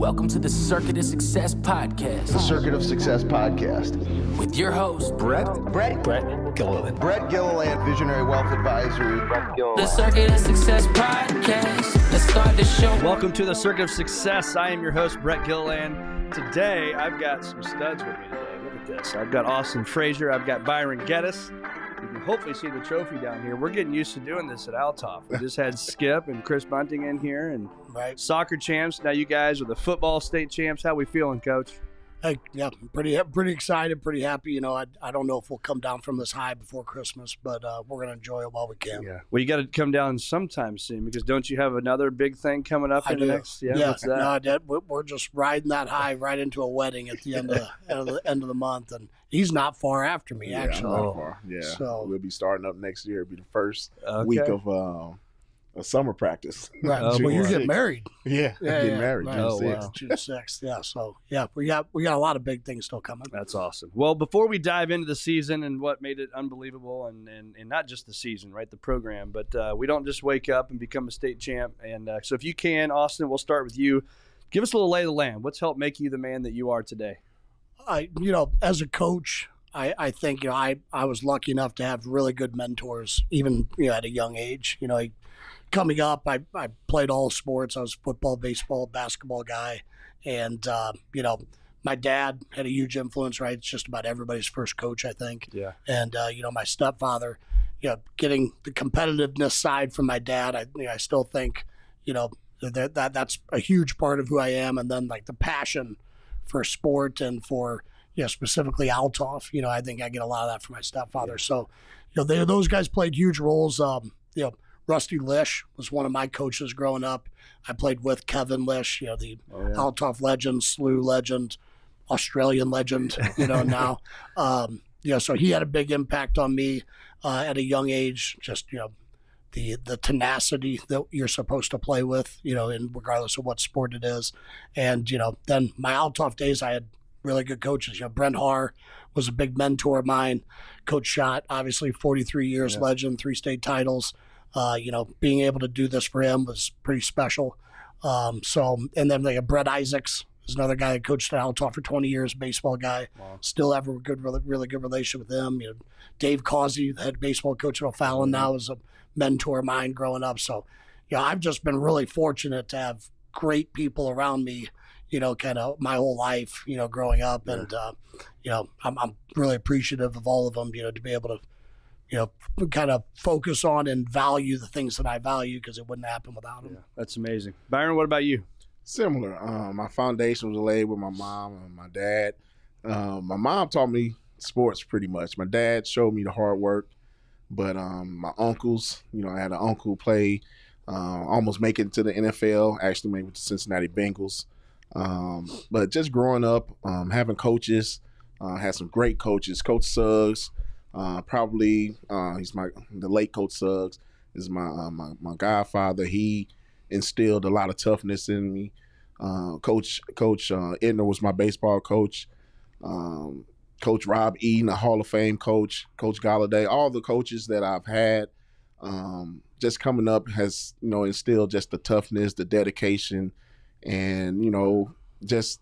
Welcome to the Circuit of Success Podcast. The Circuit of Success Podcast. With your host, Brett Gilliland. Brett Gilliland, Visionary Wealth Advisory. The Circuit of Success Podcast. Let's start the show. Welcome to the Circuit of Success. I am your host, Brett Gilliland. Today, I've got some studs with me today. Look at this. I've got Austin Frazier. I've got Byron Gettis. You can hopefully see the trophy down here. We're getting used to doing this at Althoff. We just had Skip and Chris Bunting in here, and soccer champs. Now you guys are the football state champs. How we feeling, Coach? Hey, yeah, pretty excited, pretty happy. You know, I don't know if we'll come down from this high before Christmas, but we're going to enjoy it while we can. Yeah. Well, you got to come down sometime soon, because don't you have another big thing coming up in the next? Yeah. What's that? No, we're just riding that high right into a wedding at the end of the month, and he's not far after me, actually. Not far. Yeah, so we'll be starting up next year. It'll be the first week of a summer practice. Right. Well, you're getting married. Yeah, getting married. Right. June 6th. Wow. June 6th. Yeah. So yeah, we got a lot of big things still coming. That's awesome. Well, before we dive into the season and what made it unbelievable, and not just the season, right, the program, but we don't just wake up and become a state champ. And so if you can, Austin, we'll start with you. Give us a little lay of the land. What's helped make you the man that you are today? As a coach, I think, I was lucky enough to have really good mentors, even, at a young age. Coming up, I played all sports. I was a football, baseball, basketball guy. And, my dad had a huge influence, right? It's just about everybody's first coach, I think. Yeah. And, my stepfather, getting the competitiveness side from my dad, I still think, that's a huge part of who I am. And then, like, the passion for sport and for, specifically Althoff, I think I get a lot of that from my stepfather. So, those guys played huge roles. Rusty Lish was one of my coaches growing up. I played with Kevin Lish, the Althoff legend, SLU legend, Australian legend, now. So he had a big impact on me at a young age, just, the tenacity that you're supposed to play with, and regardless of what sport it is. And, then my Althoff days, I had really good coaches. Brent Haar was a big mentor of mine. Coach Schott, obviously 43 years legend, 3 state titles. Being able to do this for him was pretty special. And then Brett Isaacs is another guy that coached at Althoff for 20 years, baseball guy. Wow. Still have a really good relationship with him. Dave Causey, the head baseball coach at O'Fallon now, is a mentor of mine growing up. So, I've just been really fortunate to have great people around me, kind of my whole life, growing up. And, I'm really appreciative of all of them, to be able to, kind of focus on and value the things that I value, because it wouldn't happen without them. Yeah, that's amazing. Byron, what about you? Similar. My foundation was laid with my mom and my dad. My mom taught me sports pretty much. My dad showed me the hard work, but my uncles, I had an uncle play, almost make it to the NFL, actually made it with the Cincinnati Bengals. But just growing up, having coaches, had some great coaches. Coach Suggs, probably he's the late Coach Suggs is my godfather. He instilled a lot of toughness in me. Coach Edner was my baseball coach. Coach Rob Eden, a Hall of Fame coach. Coach Galladay, all the coaches that I've had, just coming up has instilled just the toughness, the dedication, and just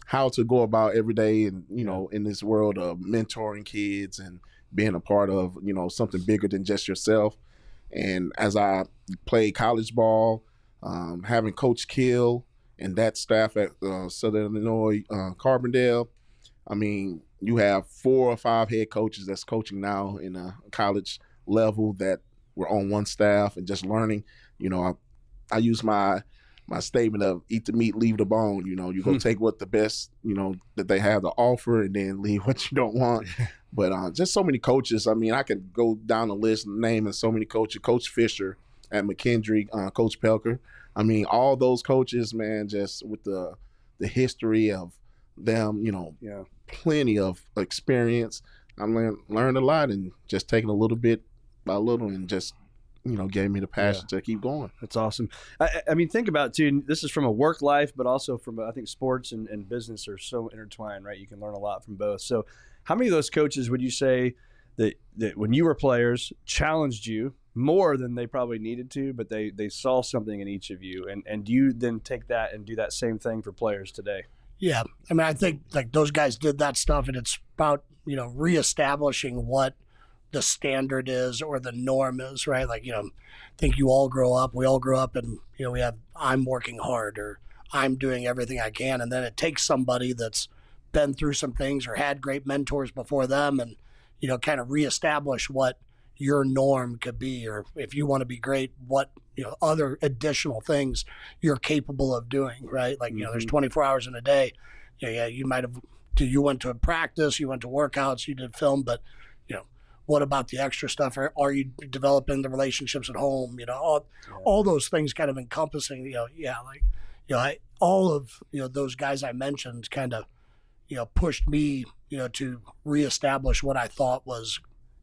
how to go about every day, and in this world of mentoring kids and being a part of something bigger than just yourself. And as I played college ball, having Coach Kill and that staff at Southern Illinois Carbondale, I mean, you have 4 or 5 head coaches that's coaching now in a college level that were on one staff and just learning. I use my statement of eat the meat, leave the bone. You go take what the best, that they have to offer, and then leave what you don't want. But just so many coaches. I mean, I could go down the list naming so many coaches. Coach Fisher at McKendree, Coach Pelker. I mean, all those coaches, man, just with the history of them, plenty of experience. I learned a lot, and just taking a little bit by little, and just gave me the passion to keep going. That's awesome. I mean, think about it too. This is from a work life, but also from, I think, sports and business are so intertwined, right? You can learn a lot from both. So how many of those coaches would you say that when you were players challenged you more than they probably needed to, but they saw something in each of you. And do you then take that and do that same thing for players today? Yeah. I mean, I think like those guys did that stuff, and it's about, reestablishing what the standard is or the norm is, right? Like, I think we all grow up and, we have, I'm working hard or I'm doing everything I can. And then it takes somebody that's been through some things or had great mentors before them and, kind of reestablish what your norm could be, or if you want to be great, what, other additional things you're capable of doing, right? Like, there's 24 hours in a day. You might have, you went to a practice, you went to workouts, you did film, but, what about the extra stuff? Are you developing the relationships at home? All those things kind of encompassing, all of, those guys I mentioned kind of, pushed me, to reestablish what I thought was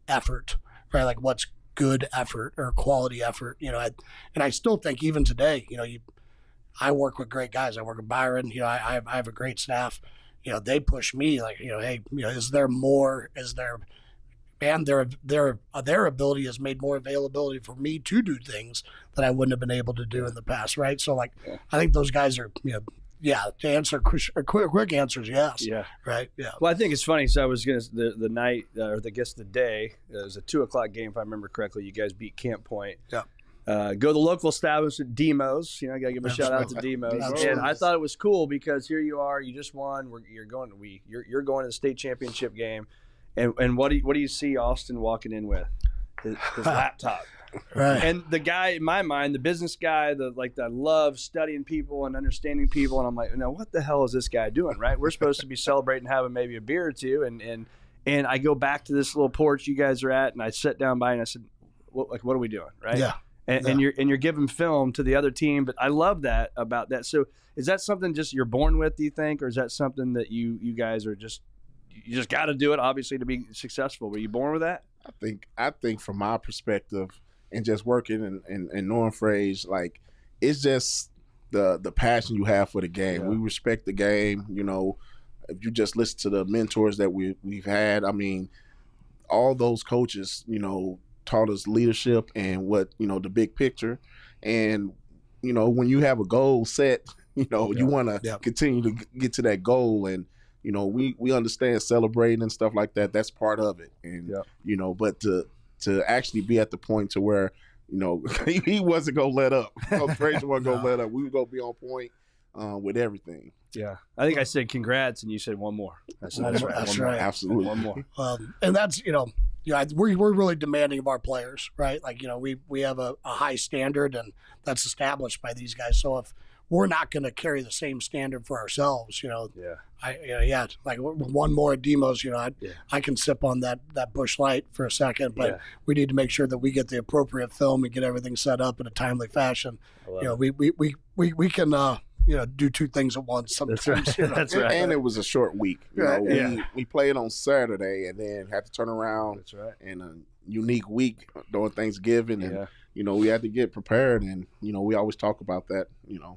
effort, right? Like what's good effort or quality effort, and I still think even today, I work with great guys. I work with Byron, I have a great staff, they push me like, hey, is there more, and their ability has made more availability for me to do things that I wouldn't have been able to do in the past, right? So like, I think those guys are, to answer a quick answer is yes. Yeah. Right. Yeah. Well, I think it's funny. So I was going to, the night, or I guess the day, it was a 2:00 game, if I remember correctly. You guys beat Camp Point. Yeah. Go to the local establishment, Demos. I got to give a shout out to Demos. Absolutely. And I thought it was cool because here you are, you just won. You're going to the state championship game. And what do you see Austin walking in with? His laptop. Right. And the guy, in my mind, the business guy, I love studying people and understanding people. And I'm like, what the hell is this guy doing, right? We're supposed to be celebrating, having maybe a beer or two. And I go back to this little porch you guys are at, and I sit down by and I said, what are we doing, right? Yeah. And you're giving film to the other team. But I love that about that. So is that something just you're born with, do you think? Or is that something that you guys are just – you just got to do it, obviously, to be successful. Were you born with that? I think from my perspective and just working and knowing Frazier, like it's just the passion you have for the game. Yeah. We respect the game. If you just listen to the mentors that we've had, I mean, all those coaches, taught us leadership and what, the big picture. And, when you have a goal set, you want to continue to get to that goal. And, we understand celebrating and stuff like that. That's part of it. And, but to actually be at the point to where, he wasn't going to let up. Frazier wasn't going to let up. We were going to be on point with everything. Yeah. I think I said congrats and you said one more. That's right. Absolutely. One more. And that's, we're really demanding of our players, right? Like, we have a high standard and that's established by these guys. So if we're not going to carry the same standard for ourselves, like one more at Demos, I can sip on that Busch Light for a second, but we need to make sure that we get the appropriate film and get everything set up in a timely fashion. We can, do two things at once sometimes. That's right. That's right. And it was a short week. We played on Saturday and then had to turn around. That's right. In a unique week during Thanksgiving and we had to get prepared, and we always talk about that.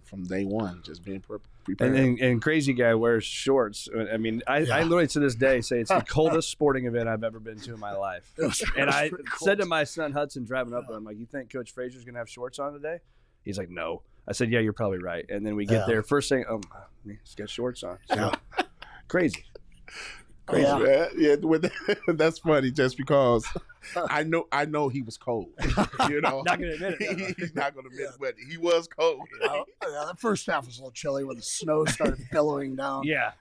From day one, just being prepared. And crazy guy wears shorts. I mean, I literally to this day say it's the coldest sporting event I've ever been to in my life. And I said to my son Hudson driving up, I'm like, "You think Coach Frazier's gonna have shorts on today?" He's like, "No." I said, "Yeah, you're probably right." And then we get there, first thing, he's got shorts on. So, crazy. Yeah, that's funny. Just because I know he was cold. Not gonna admit it. He's not gonna admit it, but he was cold. The first half was a little chilly when the snow started billowing down. Yeah.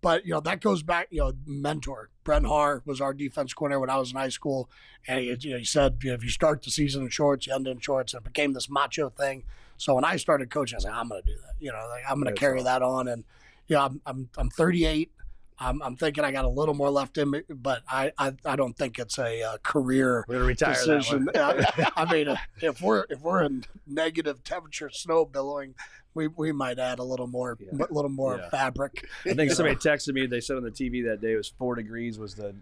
But that goes back. Mentor Brent Haar was our defense coordinator when I was in high school, and he said, if you start the season in shorts, you end in shorts. And it became this macho thing. So when I started coaching, I said, I'm going to do that. I'm going to carry that on. And I'm 38. I'm thinking I got a little more left in me, but I don't think it's a career decision. I mean, if we're in negative temperature, snow billowing, we might add a little more fabric. I think somebody texted me. They said on the TV that day it was 4 degrees was the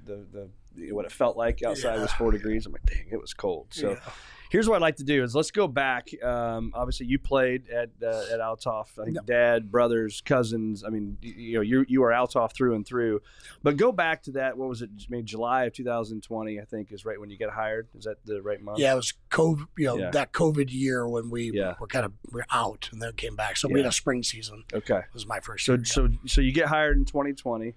what it felt like outside was 4 degrees. I'm like, dang, it was cold. So. Here's what I'd like to do is let's go back. Obviously, you played at Althoff. I think dad, brothers, cousins. I mean, you are Althoff through and through. But go back to that. What was it? Maybe July of 2020, I think, is right when you get hired. Is that the right month? Yeah, it was COVID. That COVID year when we we're out and then came back. So we had a spring season. Okay, it was my first year. So you get hired in 2020.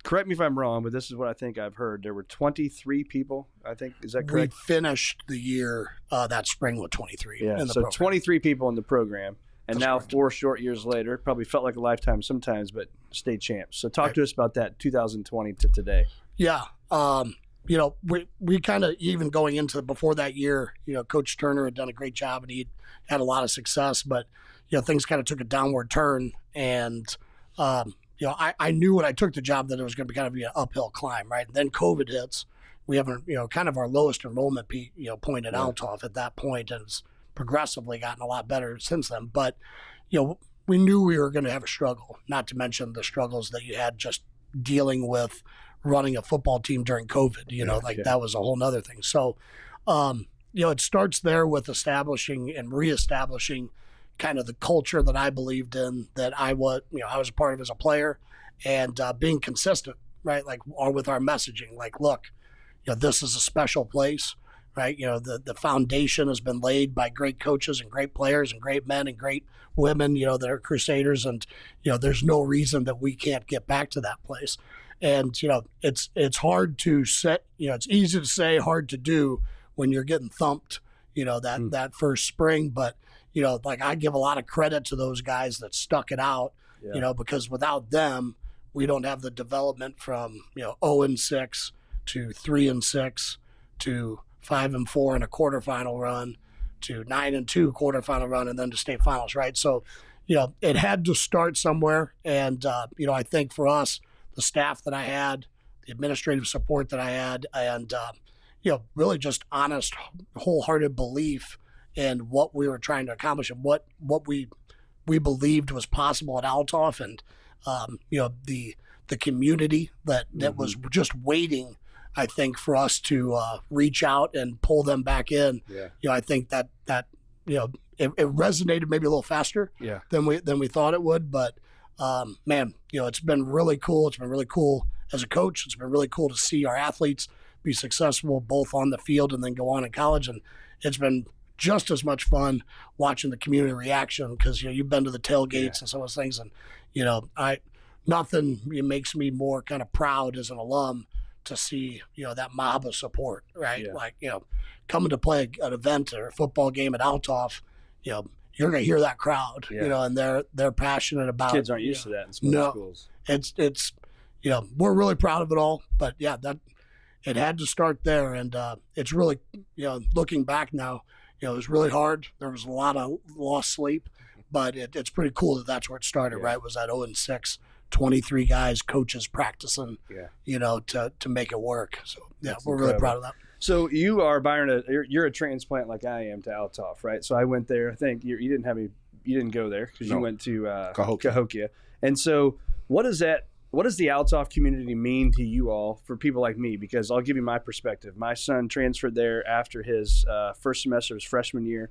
Correct me if I'm wrong, but this is what I think I've heard. There were 23 people, I think. Is that correct? We finished the year that spring with 23. Yeah, so program. 23 people in the program. And that's now correct. 4 short years later, probably felt like a lifetime sometimes, but state champs. So talk to us about that 2020 to today. Yeah. We kind of, even going into before that year, Coach Turner had done a great job and he had a lot of success, but, things kind of took a downward turn. And, I knew when I took the job that it was going to be kind of an uphill climb, right? And then COVID hits. We haven't, kind of our lowest enrollment point at Althoff at that point, and it's progressively gotten a lot better since then. But, we knew we were going to have a struggle, not to mention the struggles that you had just dealing with running a football team during COVID, that was a whole nother thing. So, it starts there with establishing and reestablishing kind of the culture that I believed in, that I was a part of as a player, and being consistent, right? Or with our messaging, look, this is a special place, right? The foundation has been laid by great coaches and great players and great men and great women, that are crusaders. And, there's no reason that we can't get back to that place. And, it's hard to set, it's easy to say, hard to do when you're getting thumped, that first spring. But, I give a lot of credit to those guys that stuck it out, because without them, we don't have the development from, 0-6 to 3-6 to 5-4 in a quarterfinal run to 9-2 quarterfinal run and then to state finals, right? So, it had to start somewhere. And, I think for us, the staff that I had, the administrative support that I had, and, really just honest, wholehearted belief in what we were trying to accomplish and what we believed was possible at Althoff, and the community that was just waiting, I think, for us to reach out and pull them back in. I think that it resonated maybe a little faster than we thought it would. But it's been really cool. It's been really cool as a coach. It's been really cool to see our athletes be successful both on the field and then go on in college. And it's been just as much fun watching the community reaction, because you've been to the tailgates and some of those things, and nothing makes me more kind of proud as an alum to see that mob of support, right? Coming to play an event or a football game at Althoff, you're going to hear that crowd, and they're passionate about. Kids aren't used to that in schools. It's we're really proud of it all, but that it had to start there, and it's really looking back now. It was really hard. There was a lot of lost sleep, but it's pretty cool that that's where it started, right? It was that 0-6, 23 guys, coaches practicing, to make it work. So, that's we're incredible. Really proud of that. So you are, Byron, you're a transplant like I am to Althoff, right? So I went there. I think you didn't go there because you went to Cahokia. And so what does the Althoff community mean to you all, for people like me? Because I'll give you my perspective. My son transferred there after his first semester, his freshman year,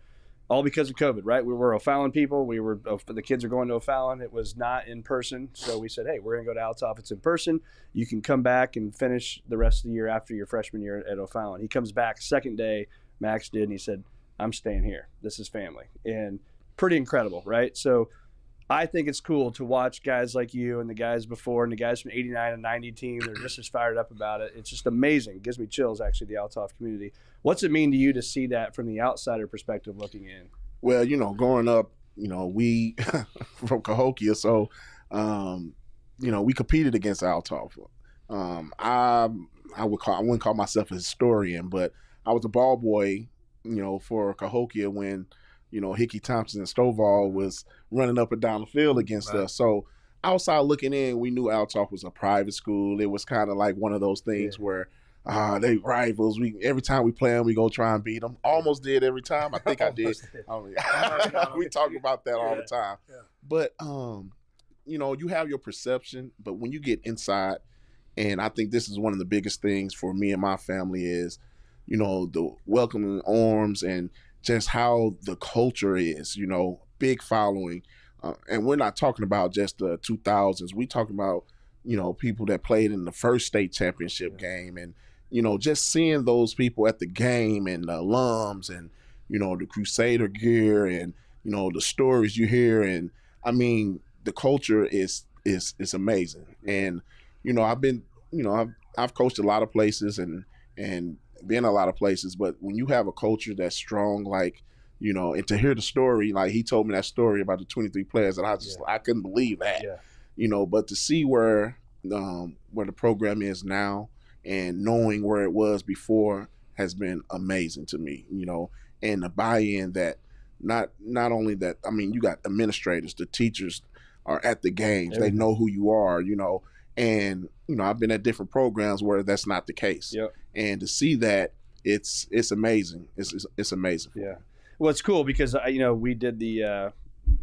all because of COVID, right? We were O'Fallon people. The kids are going to O'Fallon. It was not in person. So we said, hey, we're going to go to Althoff. It's in person. You can come back and finish the rest of the year after your freshman year at O'Fallon. He comes back second day, Max did, and he said, I'm staying here. This is family. And pretty incredible, right? So I think it's cool to watch guys like you and the guys before and the guys from 89 and 90 team. They're just as fired up about it. It's just amazing. It gives me chills, actually, the Althoff community. What's it mean to you to see that from the outsider perspective looking in? Well, growing up, we from Cahokia, so, we competed against Althoff. I wouldn't call myself a historian, but I was a ball boy, for Cahokia when Hickey Thompson and Stovall was running up and down the field against us. So outside looking in, we knew Althoff was a private school. It was kind of like one of those things where they rivals. Every time we play them, we go try and beat them. Almost did every time. I think I did. We talk about that all the time. Yeah. But, you have your perception, but when you get inside, and I think this is one of the biggest things for me and my family is, the welcoming arms and just how the culture is, big following. And we're not talking about just the 2000s. We talking about, people that played in the first state championship game and, just seeing those people at the game and the alums and, the Crusader gear and, the stories you hear. And I mean, the culture is amazing. And, I've coached a lot of places and been a lot of places, but when you have a culture that's strong, like, and to hear the story, like he told me that story about the 23 players, and I couldn't believe that, but to see where the program is now and knowing where it was before has been amazing to me, and the buy-in that not only that, I mean, you got administrators, the teachers are at the games, they know who you are, and, I've been at different programs where that's not the case. Yep. And to see that, it's amazing. It's amazing. Yeah. Well, it's cool because, we did the,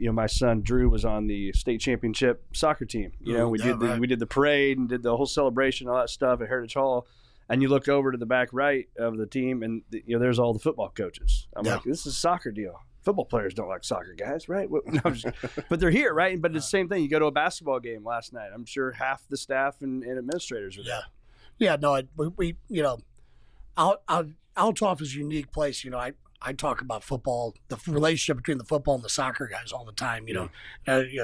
my son Drew was on the state championship soccer team. We did the parade and did the whole celebration, all that stuff at Heritage Hall. And you look over to the back right of the team and, there's all the football coaches. I'm like, this is a soccer deal. Football players don't like soccer, guys, right? But they're here, right? But it's the same thing. You go to a basketball game last night. I'm sure half the staff and administrators are there. Yeah. No, we Althoff is a unique place. I talk about football, the relationship between the football and the soccer guys all the time.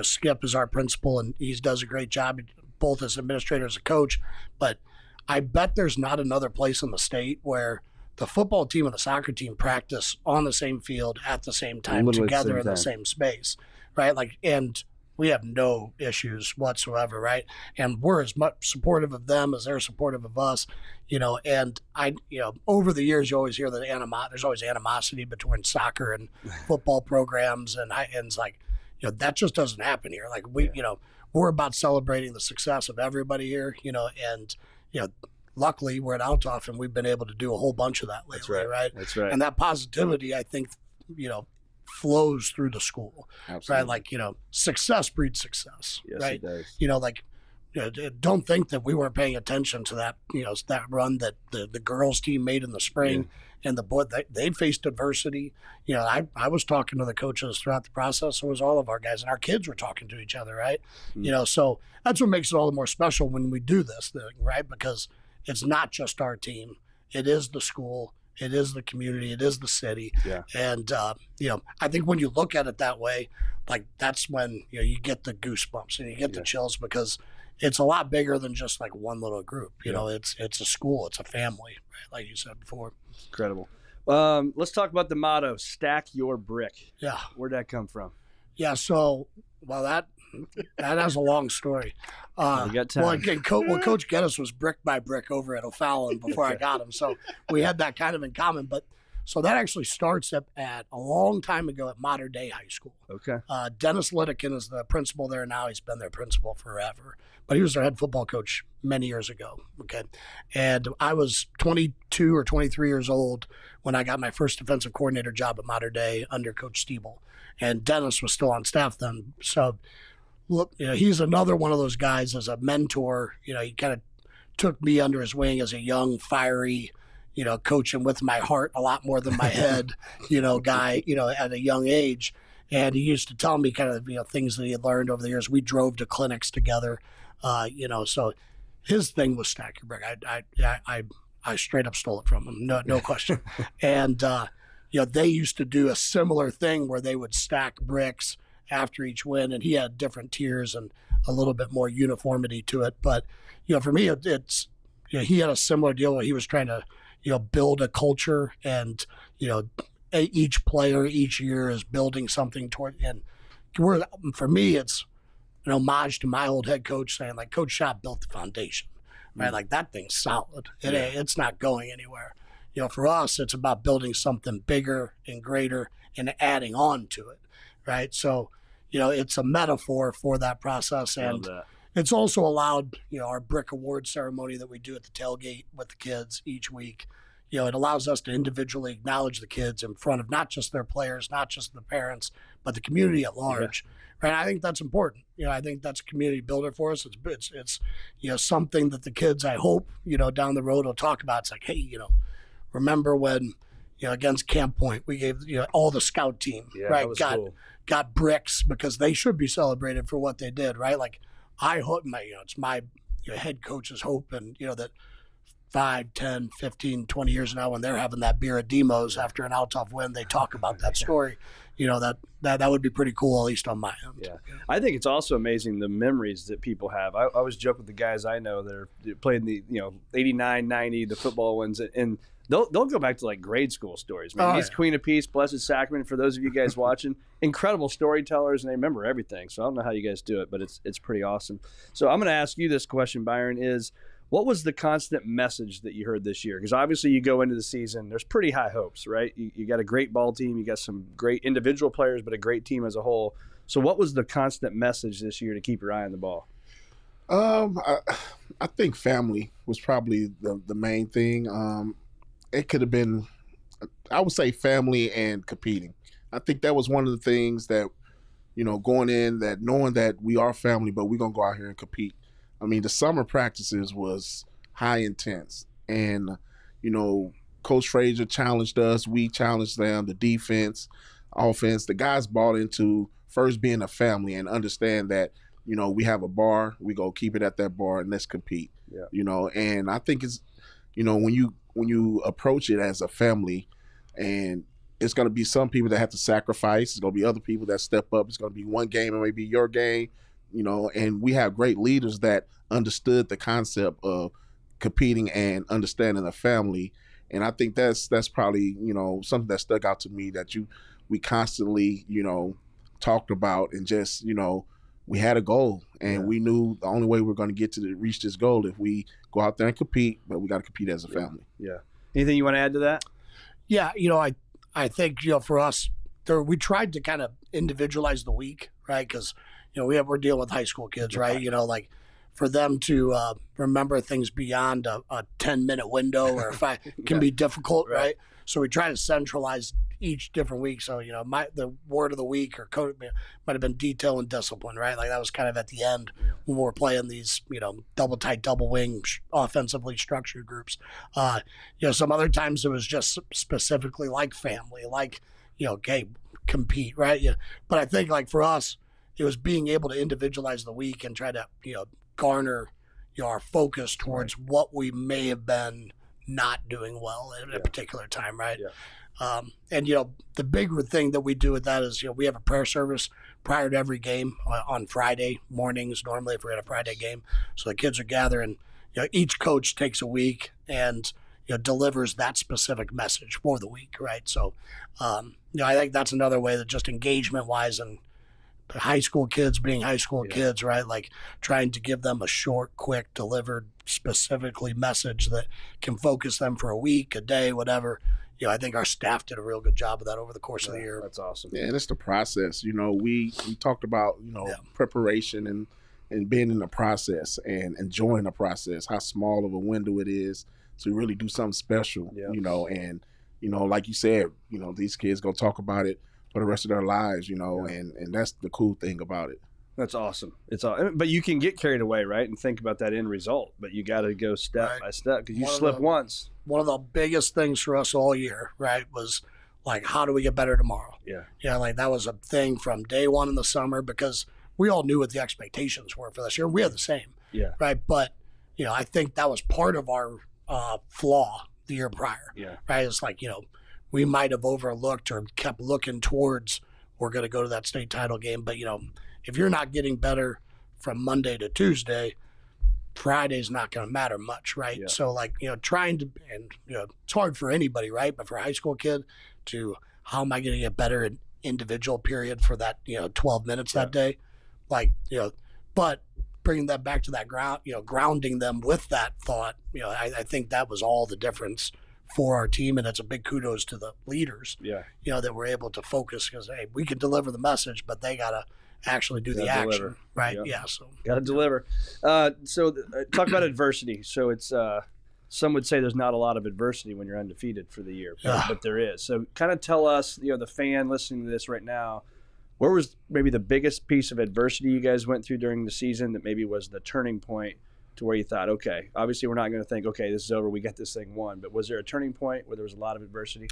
Skip is our principal, and he does a great job, both as administrator as a coach. But I bet there's not another place in the state where the football team and the soccer team practice on the same field at the same time, together in the same space, right? And we have no issues whatsoever, right? And we're as much supportive of them as they're supportive of us, and over the years, you always hear that there's always animosity between soccer and football programs, and it's like, that just doesn't happen here. Like we're about celebrating the success of everybody here, and luckily we're at Althoff and we've been able to do a whole bunch of that lately, right? That's right. And that positivity, I think, flows through the school, Absolutely. right? Like, success breeds success, Yes, right? it does. Don't think that we weren't paying attention to that, that run that the girls team made in the spring, and the boy, they faced adversity. I was talking to the coaches throughout the process. So was all of our guys, and our kids were talking to each other, right? So that's what makes it all the more special when we do this thing, right? Because it's not just our team. It is the school. It is the community. It is the city. Yeah. And, I think when you look at it that way, like that's when, you get the goosebumps and you get the chills because it's a lot bigger than just like one little group. It's a school. It's a family, right? Like you said before. Incredible. Let's talk about the motto, stack your brick. Yeah. Where'd that come from? Yeah. So, that has a long story. We got time. Well, again, Coach Gettis was brick by brick over at O'Fallon before I got him, so we had that kind of in common. But so that actually starts at a long time ago at Modern Day High School. Okay. Dennis Litteken is the principal there now. He's been their principal forever, but he was their head football coach many years ago. Okay, and I was 22 or 23 years old when I got my first defensive coordinator job at Modern Day under Coach Stiebel, and Dennis was still on staff then. So. Look, he's another one of those guys as a mentor. He kind of took me under his wing as a young, fiery, coaching with my heart a lot more than my head, guy, at a young age. And he used to tell me kind of, things that he had learned over the years. We drove to clinics together, so his thing was stack your brick. I straight up stole it from him. No question. And, they used to do a similar thing where they would stack bricks after each win, and he had different tiers and a little bit more uniformity to it. But, for me, it's he had a similar deal where he was trying to, build a culture and, each player each year is building something toward, and for me, it's an homage to my old head coach saying, like, Coach Schott built the foundation, right? Like, that thing's solid. It's not going anywhere. For us, it's about building something bigger and greater and adding on to it, right? So, it's a metaphor for that process. And it's also allowed, our brick award ceremony that we do at the tailgate with the kids each week. It allows us to individually acknowledge the kids in front of not just their players, not just the parents, but the community at large. Yeah. Right? I think that's important. I think that's a community builder for us. It's something that the kids, I hope, down the road will talk about. It's like, hey, remember when, against Camp Point, we gave, all the scout team, right, that was cool. got bricks because they should be celebrated for what they did, right? Like, I hope it's my head coach's hope, and, that 5, 10, 15, 20 years now when they're having that beer at Demo's after an Althoff win, they talk about that story. That would be pretty cool, at least on my end. Yeah. I think it's also amazing the memories that people have. I always joke with the guys I know that are playing the 89, 90, the football ones, and they'll go back to like grade school stories. Man, these Queen of Peace, Blessed Sacrament, for those of you guys watching, incredible storytellers, and they remember everything. So I don't know how you guys do it, but it's pretty awesome. So I'm going to ask you this question, Byron, is what was the constant message that you heard this year? Because obviously you go into the season, there's pretty high hopes, right? You got a great ball team, you got some great individual players, but a great team as a whole. So what was the constant message this year to keep your eye on the ball? I think family was probably the main thing. It could have been, I would say, family and competing. I think that was one of the things that, going in, that knowing that we are family, but we're going to go out here and compete. I mean, the summer practices was high intense, and, Coach Frazier challenged us. We challenged them, the defense, offense. The guys bought into first being a family and understand that, we have a bar, we go keep it at that bar and let's compete. Yeah. And I think it's, when you approach it as a family, and it's going to be some people that have to sacrifice. It's going to be other people that step up. It's going to be one game, it may be your game. And we have great leaders that understood the concept of competing and understanding the family. And I think that's probably, something that stuck out to me, that we constantly, talked about, and just, we had a goal, and we knew the only way we're going to get to reach this goal if we go out there and compete, but we got to compete as a family. Yeah. Anything you want to add to that? Yeah. I think, for us, we tried to kind of individualize the week, right? Because, we're dealing with high school kids, right? Like for them to remember things beyond a 10-minute window or 5 can be difficult, right? So we try to centralize each different week. So, the word of the week or code might have been detail and discipline, right? Like that was kind of at the end when we were playing these, double tight, double wing, offensively structured groups. Some other times it was just specifically like family, like, okay, compete, right? Yeah. But I think like for us, it was being able to individualize the week and try to, garner, our focus towards what we may have been not doing well at a particular time, right? Yeah. And, the bigger thing that we do with that is, we have a prayer service prior to every game on Friday mornings, normally if we had a Friday game. So the kids are gathering, each coach takes a week and, delivers that specific message for the week, right? So, I think that's another way that just engagement-wise and high school kids being high school kids, right? Like trying to give them a short, quick, delivered, specifically message that can focus them for a week, a day, whatever. I think our staff did a real good job of that over the course of the year. That's awesome. Yeah, and it's the process. We talked about, preparation and being in the process and enjoying the process, how small of a window it is to really do something special, and, like you said, these kids going to talk about it for the rest of their lives, and that's the cool thing about it. That's awesome. But you can get carried away, right, and think about that end result. But you got to go step by step, because you slip once. One of the biggest things for us all year, right, was like, how do we get better tomorrow? Yeah. Like that was a thing from day one in the summer, because we all knew what the expectations were for this year. We had the same. Yeah. Right. But I think that was part of our flaw the year prior. Yeah. Right. It's like we might have overlooked or kept looking towards we're going to go to that state title game. But, if you're not getting better from Monday to Tuesday, Friday's not going to matter much, right? Yeah. So, like, trying to – and, it's hard for anybody, right? But for a high school kid to how am I going to get better in individual period for that, 12 minutes that day? Like, but bringing that back to that ground, grounding them with that thought, I think that was all the difference for our team, and it's a big kudos to the leaders. Yeah, that we're able to focus, because hey, we can deliver the message, but they gotta actually do the action, right? Yeah, so gotta deliver. Talk about adversity. So it's some would say there's not a lot of adversity when you're undefeated for the year, but there is. So kind of tell us, the fan listening to this right now, where was maybe the biggest piece of adversity you guys went through during the season that maybe was the turning point to where you thought, okay, obviously we're not going to think, okay, this is over, we got this thing won. But was there a turning point where there was a lot of adversity?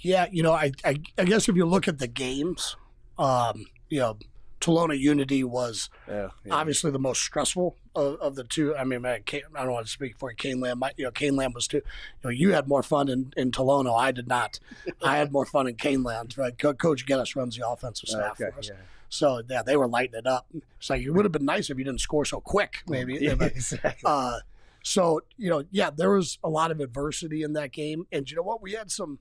Yeah, I guess if you look at the games, Tolona Unity was obviously the most stressful of the two. I mean, I don't want to speak for Caneland. Caneland was too. You had more fun in Tolona. I did not. I had more fun in Caneland. Right? Coach Gettis runs the offensive staff for us. Yeah. So yeah, they were lighting it up. It's like it would have been nice if you didn't score so quick, maybe. Yeah, exactly. So there was a lot of adversity in that game, and you know what? We had some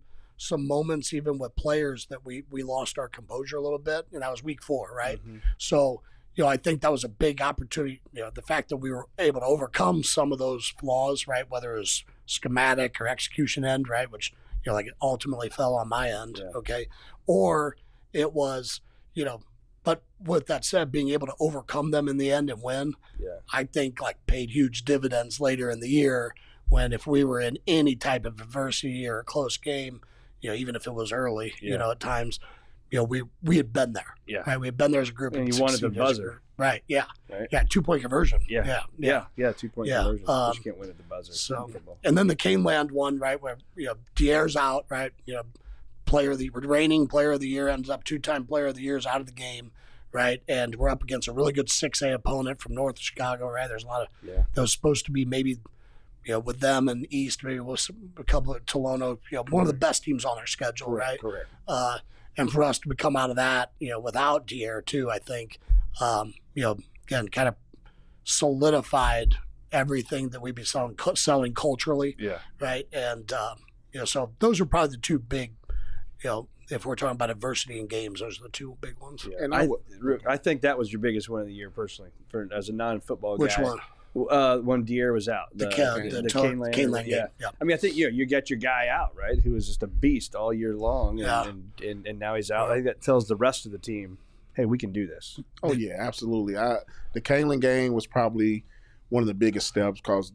moments even with players that we lost our composure a little bit, and that was week 4, right? Mm-hmm. So, I think that was a big opportunity. The fact that we were able to overcome some of those flaws, right? Whether it was schematic or execution end, right? Which, it ultimately fell on my end, okay? Or it was, but with that said, being able to overcome them in the end and win, I think paid huge dividends later in the year when if we were in any type of adversity or a close game, even if it was early, at times, we had been there. Yeah. Right. We had been there as a group. And you wanted the buzzer. Right. Yeah. Right. Yeah. 2-point conversion. Yeah. 2-point conversion. But you can't win at the buzzer. So, and then the Caneland one, right, where, Dier's out, right, reigning player of the year, ends up 2-time player of the year, is out of the game. Right. And we're up against a really good 6A opponent from north of Chicago. Right. There's a lot of, that was supposed to be maybe, with them and East, maybe with a couple of Tolona, one of the best teams on their schedule, right? Correct. And for us to come out of that, without Dier too, I think, again, kind of solidified everything that we've been selling culturally, right? And so those are probably the two big, if we're talking about adversity in games, those are the two big ones. Yeah. And I think that was your biggest win of the year, personally, as a non-football guy. Which one? When Dier was out, the Caneland game. Yeah. I mean, I think you get your guy out, right, who was just a beast all year long, and now he's out. I think that tells the rest of the team, hey, we can do this. Oh yeah, absolutely. The Caneland game was probably one of the biggest steps because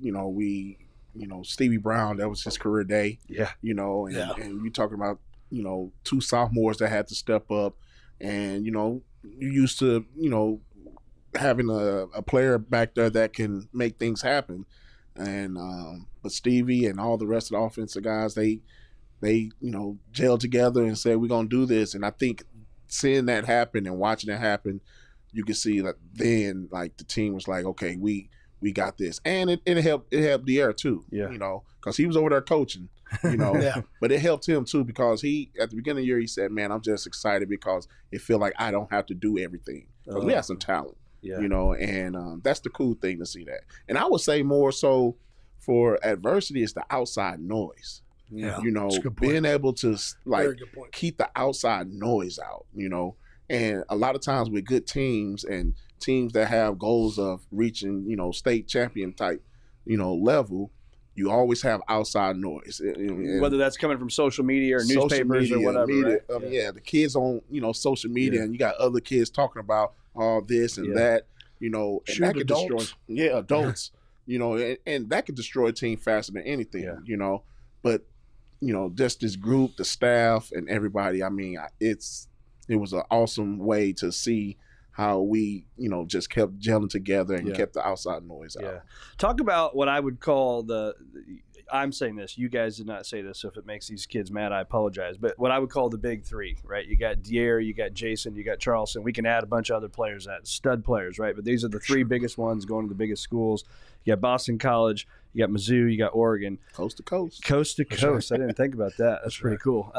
Stevie Brown, that was his career day. Yeah. And you talking about 2 sophomores that had to step up, and you used to having a player back there that can make things happen, and but Stevie and all the rest of the offensive guys, they gelled together and said, we're gonna do this. And I think seeing that happen and watching it happen, you can see that then the team was like, okay, we got this, and it helped Dier too, because he was over there coaching, but it helped him too because he at the beginning of the year he said, man, I'm just excited because it feel like I don't have to do everything because we have some talent. And that's the cool thing to see that. And I would say more so for adversity is the outside noise. Being able to keep the outside noise out, and a lot of times with good teams and teams that have goals of reaching, state champion type, level, you always have outside noise. Whether that's coming from social media or newspapers or whatever. Right? The kids on, social media, and you got other kids talking about all this and that, and that could destroy adults, and that could destroy a team faster than anything, but just this group, the staff and everybody, I mean, it was an awesome way to see how we, just kept gelling together and kept the outside noise out. Talk about what I would call I'm saying this, you guys did not say this, so if it makes these kids mad, I apologize. But what I would call the big 3, right? You got Dier, you got Jason, you got Charleston. We can add a bunch of other players, stud players, right? But these are the 3 biggest ones going to the biggest schools. You got Boston College, you got Mizzou, you got Oregon. Coast to coast. Coast to coast. I didn't think about that. That's pretty cool.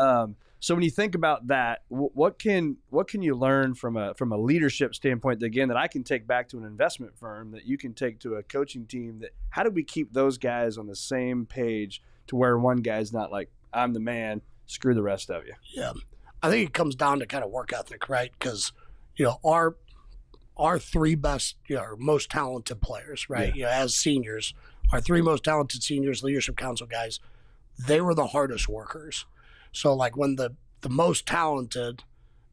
So when you think about that, what can you learn from a leadership standpoint, again, that I can take back to an investment firm, that you can take to a coaching team? That how do we keep those guys on the same page to where one guy's not like, I'm the man, screw the rest of you? Yeah, I think it comes down to kind of work ethic, right? Because our 3 best, most talented players, right? As seniors, our 3 most talented seniors, leadership council guys, they were the hardest workers. So when the most talented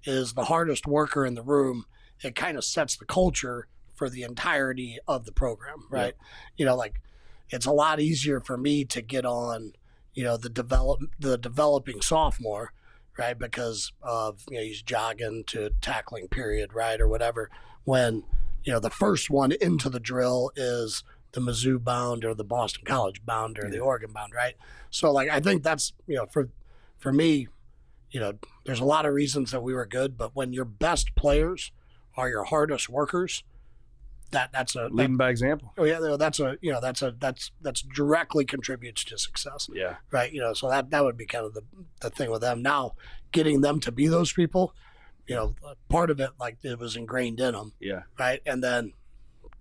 is the hardest worker in the room, it kind of sets the culture for the entirety of the program, right? It's a lot easier for me to get on, the developing sophomore, right? Because of, he's jogging to tackling period, right? Or whatever. When, the first one into the drill is the Mizzou bound or the Boston College bound or the Oregon bound, right? So like I think that's for me, there's a lot of reasons that we were good, but when your best players are your hardest workers, that's leading by example. Oh yeah, that's directly contributes to success. Yeah. Right. So that would be kind of the thing with them. Now, getting them to be those people, part of it like it was ingrained in them. Yeah. Right. And then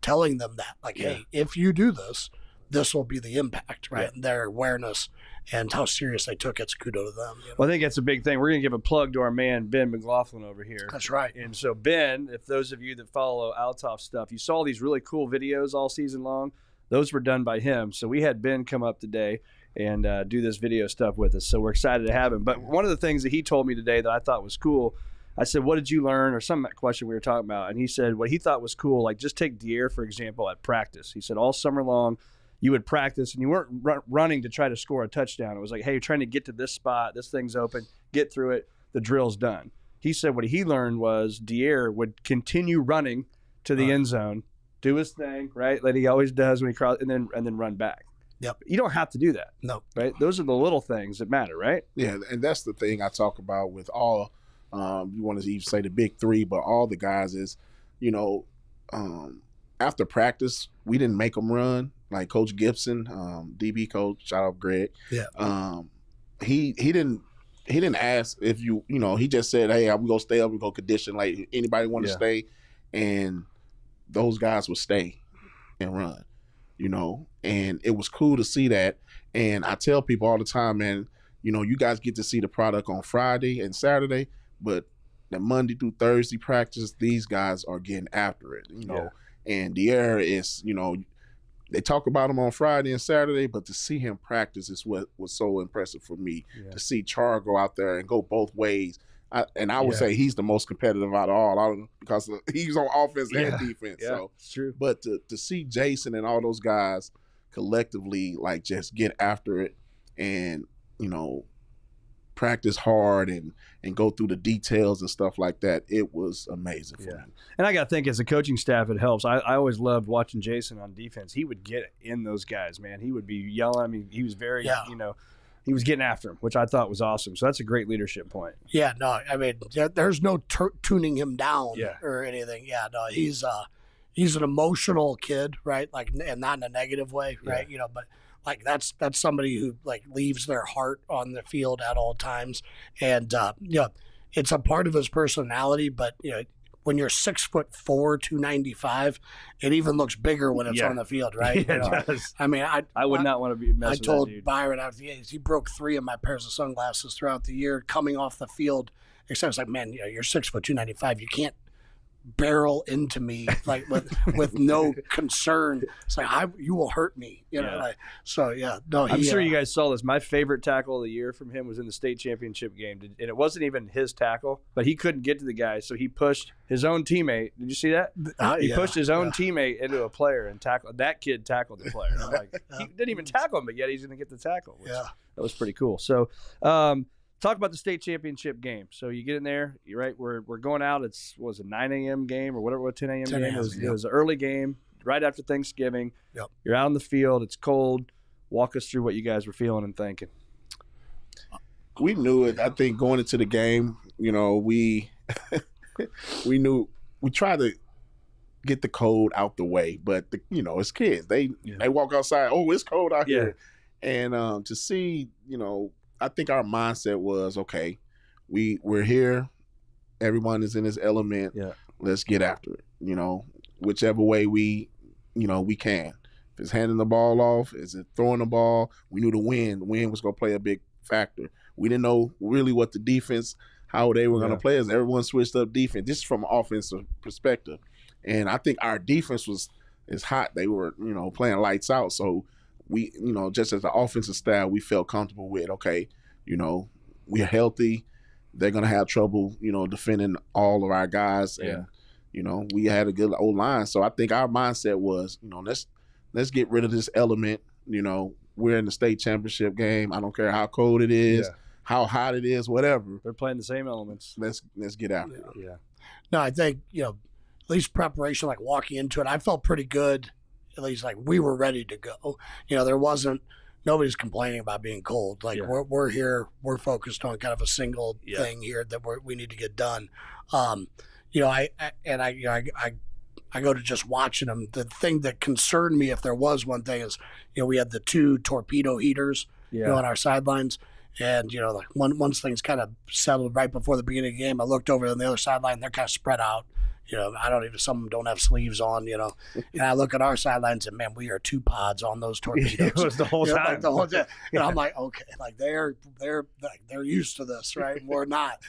telling them that like, hey, if you do this, this will be the impact, right? And their awareness and how serious they took it's kudos to them. Well, I think that's a big thing. We're going to give a plug to our man, Ben McLaughlin over here. That's right. And so Ben, if those of you that follow Althoff stuff, you saw these really cool videos all season long. Those were done by him. So we had Ben come up today and do this video stuff with us. So we're excited to have him. But one of the things that he told me today that I thought was cool, I said, what did you learn? Or some question we were talking about. And he said what he thought was cool, like just take Dier, for example, at practice. He said all summer long, you would practice and you weren't running to try to score a touchdown. It was like, hey, you're trying to get to this spot. This thing's open. Get through it. The drill's done. He said what he learned was Dier would continue running to the end zone, do his thing, right, like he always does when he crosses, and then run back. Yep. You don't have to do that. No. Right? Those are the little things that matter, right? Yeah, and that's the thing I talk about with all, you want to even say the big three, but all the guys is, after practice, we didn't make them run. Like Coach Gibson, DB coach, shout out Greg. Yeah. He didn't ask if he just said, hey, we gonna stay up, we go condition. Like anybody want to stay, and those guys would stay and run. And it was cool to see that. And I tell people all the time, man, you guys get to see the product on Friday and Saturday, but the Monday through Thursday practice, these guys are getting after it. And Dier is, they talk about him on Friday and Saturday, but to see him practice is what was so impressive for me. To see Char go out there and go both ways. I would say he's the most competitive out of all because he's on offense and defense. Yeah, so it's true. But to see Jason and all those guys collectively like just get after it and, practice hard and go through the details and stuff like that, it was amazing for me. And I got to think as a coaching staff, it helps. I always loved watching Jason on defense. He would get in those guys, man. He would be yelling. I mean, he was very, he was getting after him, which I thought was awesome. So that's a great leadership point. Yeah, no, I mean, there's no tuning him down or anything. Yeah, no, he's an emotional kid, right? Like, and not in a negative way, right? But like that's somebody who like leaves their heart on the field at all times, and it's a part of his personality. But when you're 6'4", 295, it even looks bigger when it's on the field, right? It does. I mean, I would not want to be messing with that dude. I told Byron after the he broke 3 of my pairs of sunglasses throughout the year coming off the field. Except it's like, man, you're 6'2", 295. You can't barrel into me like with no concern. It's like you will hurt me, so I'm sure you guys saw this. My favorite tackle of the year from him was in the state championship game, and it wasn't even his tackle, but he couldn't get to the guy, so he pushed his own teammate. Did you see that? He pushed his own teammate into a player and tackled that kid. Tackled the player. I'm like, he didn't even tackle him, but yet he's going to get the tackle. That was pretty cool. So talk about the state championship game. So you get in there, you're right. We're going out. It was a 9 a.m. game or whatever, 10 a.m. game. It was an early game right after Thanksgiving. Yep. You're out in the field. It's cold. Walk us through what you guys were feeling and thinking. We knew it. I think going into the game, we knew we tried to get the cold out the way, but it's kids. They walk outside. Oh, it's cold out here, and to see, I think our mindset was, okay, we're here. Everyone is in his element. Yeah. Let's get after it. Whichever way we can. If it's handing the ball off, is it throwing the ball? We knew the wind was going to play a big factor. We didn't know really what the defense, how they were going to play as everyone switched up defense. This is from an offensive perspective. And I think our defense is hot. They were, playing lights out. So we, just as the offensive staff, we felt comfortable with, okay, we're healthy. They're going to have trouble, defending all of our guys. And, we had a good old line. So I think our mindset was, let's get rid of this element. We're in the state championship game. I don't care how cold it is, how hot it is, whatever. They're playing the same elements. Let's get after it. Yeah. No, I think, at least preparation, like walking into it, I felt pretty good at least like we were ready to go. There wasn't, nobody's complaining about being cold. Like we're here, we're focused on kind of a single thing here that we need to get done. I go to just watching them. The thing that concerned me, if there was one thing, is we had the 2 torpedo heaters on our sidelines, and like once things kind of settled right before the beginning of the game, I looked over on the other sideline. They're kind of spread out. Some of them don't have sleeves on, and I look at our sidelines and man, we are 2 pods on those torpedoes. It was the whole time. Like the whole time. I'm like, okay, like they're used to this, right? We're not,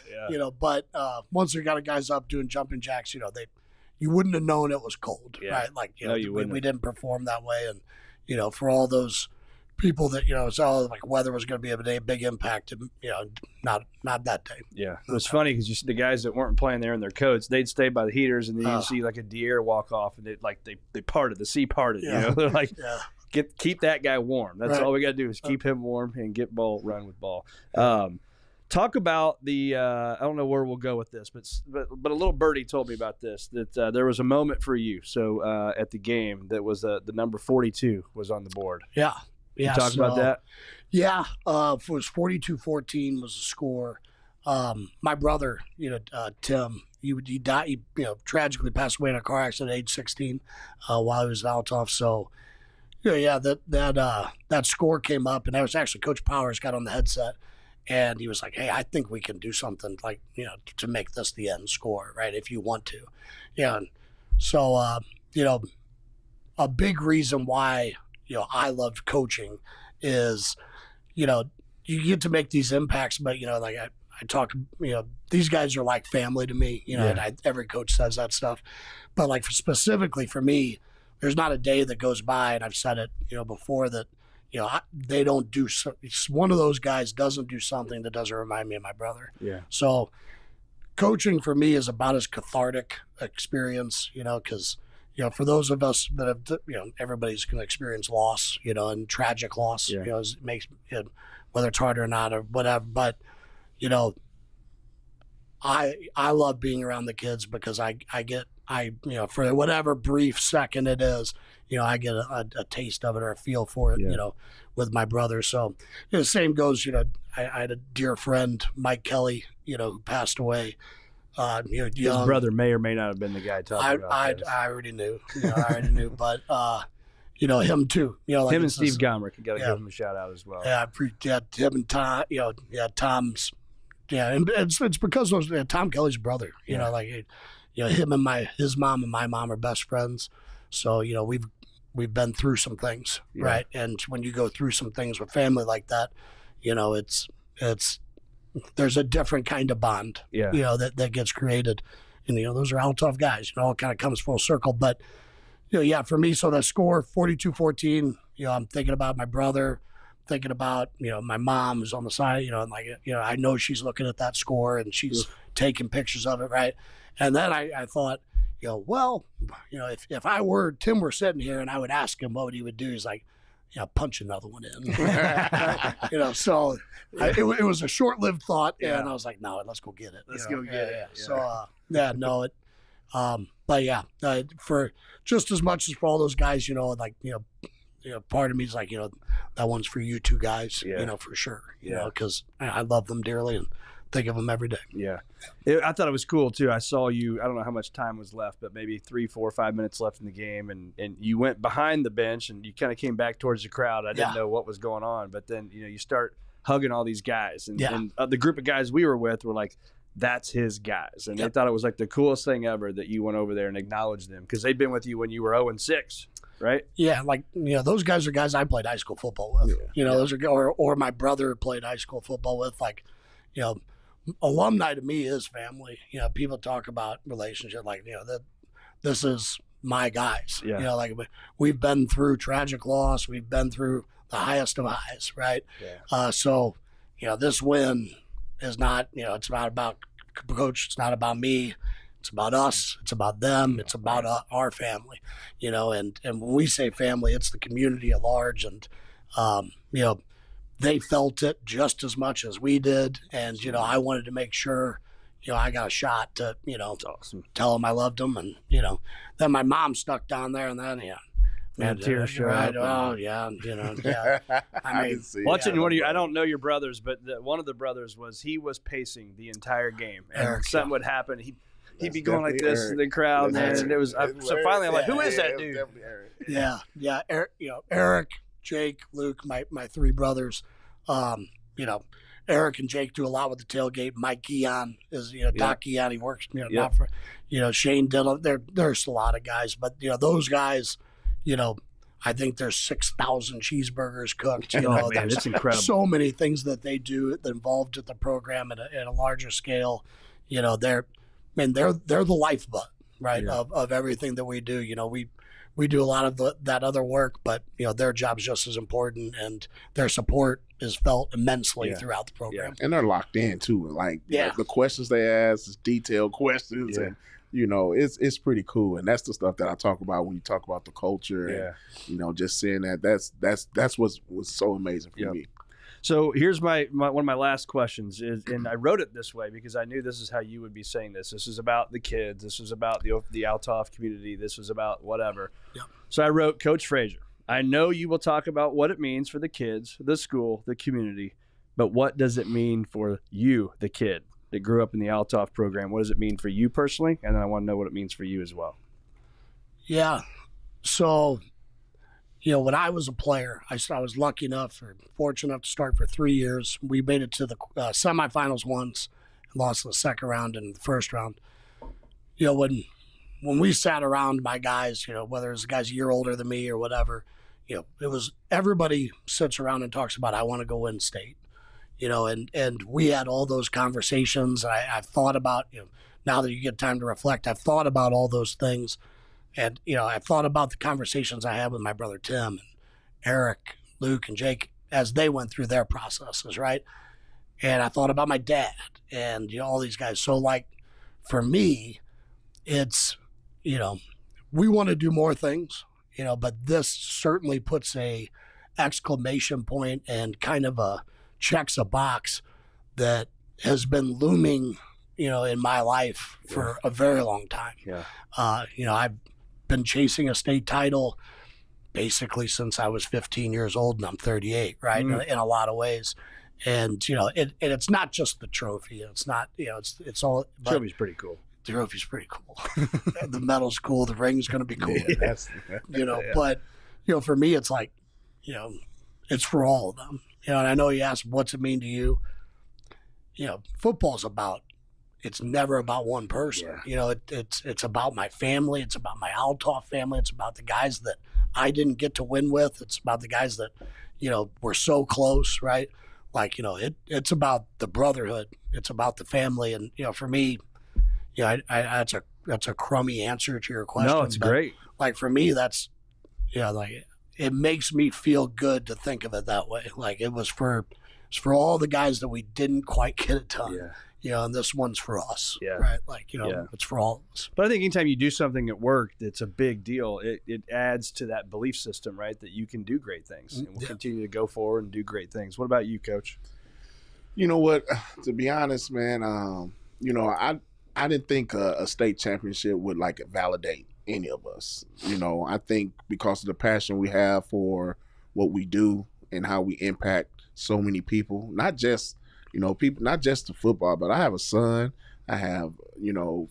but once we got guys up doing jumping jacks, you wouldn't have known it was cold, right? Like, we didn't perform that way. And, for all those people that, it's all like weather was going to be a big impact, not that day. Yeah. It was funny because the guys that weren't playing there in their coats, they'd stay by the heaters, and then you see like a deer walk off, and they parted, the sea parted, they're like, keep that guy warm. That's all we got to do is keep him warm and get ball, run with ball. Talk about the I don't know where we'll go with this, but a little birdie told me about this, that there was a moment for you. So at the game that was the number 42 was on the board. Yeah. Yeah. Talk about that. Yeah. It was 42-14 was the score. My brother, Tim, he died. He tragically passed away in a car accident at age 16 while he was at Althoff. So that score came up, and that was actually Coach Powers got on the headset. And he was like, hey, I think we can do something like, to make this the end score, right, if you want to. Yeah. And so, a big reason why, I loved coaching is, you get to make these impacts, but, like I talk, these guys are like family to me, and every coach says that stuff. But like specifically for me, there's not a day that goes by, and I've said it, before, that, they don't do so. One of those guys doesn't do something that doesn't remind me of my brother. Yeah. So coaching for me is about as cathartic experience, because, for those of us that have, everybody's going to experience loss, and tragic loss, it makes it, whether it's hard or not or whatever. But, I love being around the kids because I get, for whatever brief second it is, I get a taste of it or a feel for it, with my brother. So, the same goes, I had a dear friend, Mike Kelly, who passed away. His brother may or may not have been the guy talking about this. I already knew, but, him too. Like him and Steve Gomrick, you got to give him a shout out as well. Yeah, him and Tom, Tom's, and it's because those, Tom Kelly's brother, him and his mom and my mom are best friends. So, we've been through some things, right? And when you go through some things with family like that, it's there's a different kind of bond, that gets created. And, those are Althoff guys, it all kind of comes full circle. But, for me, so that score, 42-14, I'm thinking about my brother, thinking about, my mom who's on the side, and I know she's looking at that score and she's taking pictures of it, right? And then I thought, if Tim were sitting here and I would ask him what he would do, he's like, punch another one in. So it was a short-lived thought, and I was like, no, let's go get it. Let's go get it. Yeah. So, but for just as much as for all those guys, part of me is like, that one's for you 2 guys, for sure, because I love them dearly and think of them every day. Yeah. I thought it was cool too. I saw you, I don't know how much time was left, but maybe 3, 4, 5 minutes left in the game. And you went behind the bench and you kind of came back towards the crowd. I didn't know what was going on, but then, you start hugging all these guys and the group of guys we were with were like, that's his guys. And they thought it was like the coolest thing ever that you went over there and acknowledged them because they'd been with you when you were 0-6. Right. Yeah, like those guys are guys I played high school football with. Those are or my brother played high school football with. Like, alumni to me is family. People talk about relationship like that. This is my guys. Yeah. Like we've been through tragic loss. We've been through the highest of highs. Right. Yeah. So this win is not. It's not about coach. It's not about me. It's about us. It's about them. It's about our family, and when we say family, it's the community at large. And, they felt it just as much as we did. And, I wanted to make sure, I got a shot to, tell them I loved them. And, then my mom stuck down there and then, Man, tears show right. up. Oh yeah, yeah. I mean, can see. Watching it. one of you, I don't know your brothers, but one of the brothers he was pacing the entire game, and Eric, something would happen. He'd That's be going like definitely this Eric. in the crowd, man. That's And it was Eric. so finally I'm like, who is Yeah, that it was dude? definitely Eric. Yeah. Eric, Jake, Luke, my three brothers. Eric and Jake do a lot with the tailgate. Mike Guion is, Doc Guion. He works, not for, Shane Dillon. There's a lot of guys, but those guys, I think there's 6,000 cheeseburgers cooked. Man, there's it's incredible. so many things that they do involved at the program at a larger scale. They're the lifeblood, right, of everything that we do. We do a lot of that other work, but their job's just as important, and their support is felt immensely throughout the program. And they're locked in too. Like the questions they ask is detailed questions, and it's pretty cool. And that's the stuff that I talk about when you talk about the culture. And, just seeing that's what's so amazing for me. So here's my one of my last questions is, and I wrote it this way because I knew this is how you would be saying this. This is about the kids. This was about the Althoff community. This was about whatever. Yep. So I wrote, Coach Frazier, I know you will talk about what it means for the kids, the school, the community, but what does it mean for you, the kid that grew up in the Althoff program? What does it mean for you personally? And then I want to know what it means for you as well. Yeah. So, when I was a player, I was lucky enough or fortunate enough to start for 3 years. We made it to the semifinals once and lost in the second round and the first round. When we sat around, my guys, whether it's guys a year older than me or whatever, it was everybody sits around and talks about, I want to go win state, and we had all those conversations. I've thought about, now that you get time to reflect, I've thought about all those things. And, I've thought about the conversations I had with my brother Tim and Eric, Luke, and Jake as they went through their processes, right? And I thought about my dad and, all these guys. So, for me, it's, we want to do more things, but this certainly puts a exclamation point and kind of checks a box that has been looming, in my life for a very long time. Yeah. I've been chasing a state title basically since I was 15 years old, and I'm 38, right? In a lot of ways. And, it's not just the trophy. It's not, it's all. The trophy's pretty cool. The trophy's pretty cool. The medal's cool. The ring's going to be cool. But, for me, it's like, it's for all of them. And I know you asked, what's it mean to you? Football's it's never about one person. It's about my family. It's about my Althoff family. It's about the guys that I didn't get to win with. It's about the guys that, were so close, right? It's about the brotherhood. It's about the family. And, for me, that's a crummy answer to your question. No, it's great. For me, that's, it makes me feel good to think of it that way. It's for all the guys that we didn't quite get it done. Yeah. And this one's for us, right? It's for all of us. But I think anytime you do something at work that's a big deal, it adds to that belief system, right? That you can do great things and we'll continue to go forward and do great things. What about you, Coach? You know what? To be honest, man, I didn't think a state championship would validate any of us. I think because of the passion we have for what we do and how we impact so many people, not just people, not just the football, but I have a son. I have,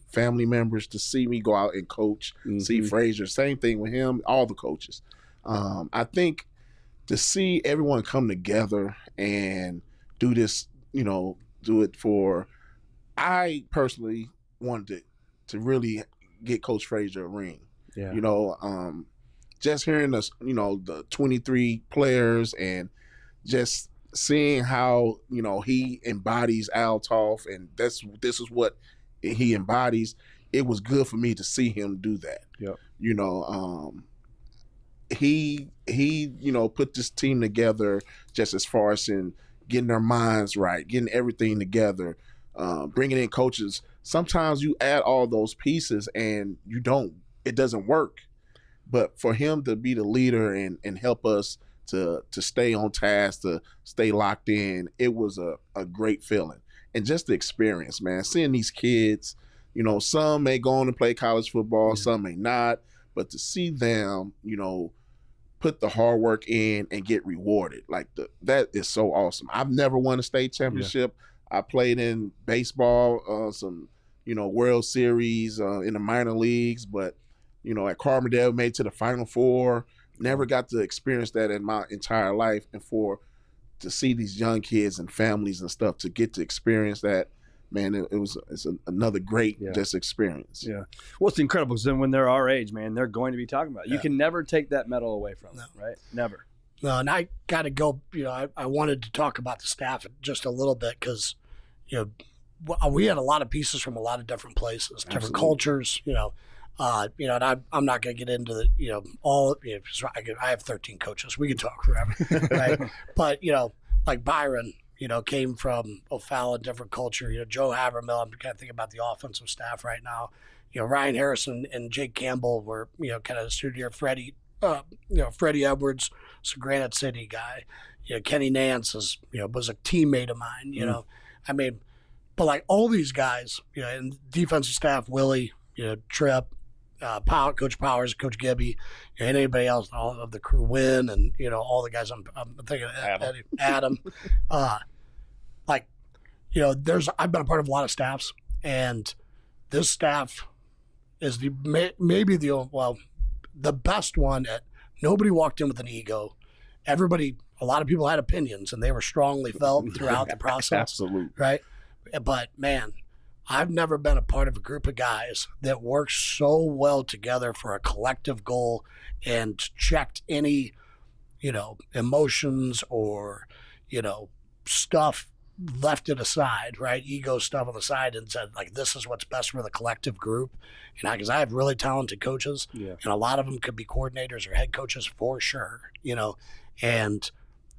family members to see me go out and coach, see Frazier, same thing with him, all the coaches. I think to see everyone come together and do this, do it for, I personally wanted to really get Coach Frazier a ring. Yeah. Just hearing us, the 23 players and just seeing how he embodies Althoff, and this is what he embodies. It was good for me to see him do that. Yep. He put this team together just as far as in getting their minds right, getting everything together, bringing in coaches. Sometimes you add all those pieces and it doesn't work. But for him to be the leader and help us to stay on task, to stay locked in, it was a great feeling. And just the experience, man, seeing these kids, some may go on and play college football, some may not, but to see them, put the hard work in and get rewarded. Like that is so awesome. I've never won a state championship. I played in baseball, some, World Series in the minor leagues, but, at Carbondale, made to the Final Four. Never got to experience that in my entire life. And to see these young kids and families and stuff to get to experience that, man, it's another great just experience. Yeah. Well, it's incredible because then when they're our age, man, they're going to be talking about it. You can never take that medal away from them, right? Never. No, and I got to go, I wanted to talk about the staff just a little bit because, we had a lot of pieces from a lot of different places, different cultures, and I'm not going to get into I have 13 coaches. We can talk forever, right? But, like Byron, came from O'Fallon, different culture. Joe Havermill, I'm kind of thinking about the offensive staff right now. Ryan Harrison and Jake Campbell were, kind of the studio. Freddie Edwards, is a Granite City guy. Kenny Nance was a teammate of mine. I mean, but like all these guys, and defensive staff, Willie, Tripp, Coach Powers, Coach Gibby, and anybody else, all of the crew, Win, and all the guys. I'm thinking Adam. I've been a part of a lot of staffs, and this staff is the best one. Nobody walked in with an ego. A lot of people had opinions, and they were strongly felt throughout the process. Absolutely. Right? But, man, I've never been a part of a group of guys that worked so well together for a collective goal and checked any, emotions or, stuff, left it aside, right? Ego stuff on the side, and said, like, this is what's best for the collective group. Because I have really talented coaches, and a lot of them could be coordinators or head coaches for sure, and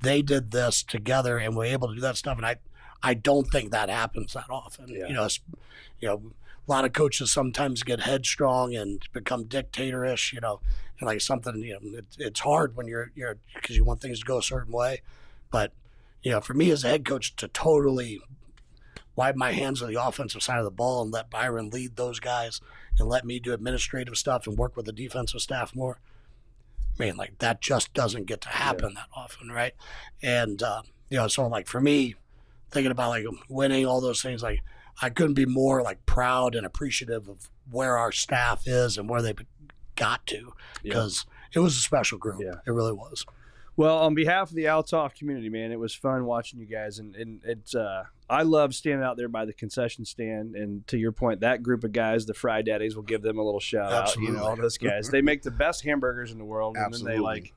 they did this together and were able to do that stuff. And I don't think that happens that often. A lot of coaches sometimes get headstrong and become dictatorish, and like something, it's hard when you're because you want things to go a certain way. But, for me as a head coach to totally wipe my hands on the offensive side of the ball and let Byron lead those guys and let me do administrative stuff and work with the defensive staff more, man, like that just doesn't get to happen that often, right? And, so like for me, thinking about like winning, all those things, like I couldn't be more like proud and appreciative of where our staff is and where they got to, because it was a special group. Yeah. It really was. Well, on behalf of the Althoff community, man, it was fun watching you guys, and it's I love standing out there by the concession stand. And to your point, that group of guys, the Fry Daddies, will give them a little shout Absolutely. out. All those guys, they make the best hamburgers in the world, and Absolutely. then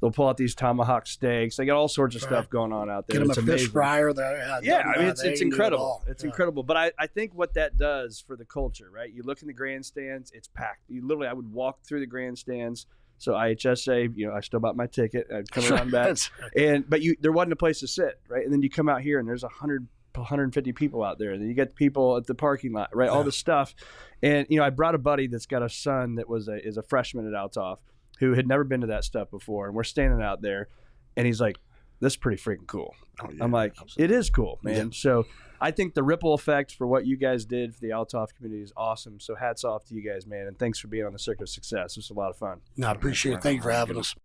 they'll pull out these tomahawk steaks. They got all sorts of stuff going on out there. Get them it's a amazing. fish fryer there. I mean, it's incredible. It's incredible. But I think what that does for the culture, right? You look in the grandstands, it's packed. I would walk through the grandstands. So IHSA, I still bought my ticket. I'd come around back, but there wasn't a place to sit, right? And then you come out here, and there's 150 people out there. And then you get people at the parking lot, right? All the stuff. And I brought a buddy that's got a son that is a freshman at Althoff who had never been to that stuff before, and we're standing out there, and he's like, "This is pretty freaking cool." Oh, yeah, I'm like, absolutely. It is cool, man. Yeah. So I think the ripple effect for what you guys did for the Althoff community is awesome. So hats off to you guys, man. And thanks for being on the Circuit of Success. It was a lot of fun. No, I appreciate it. Thank you for having us.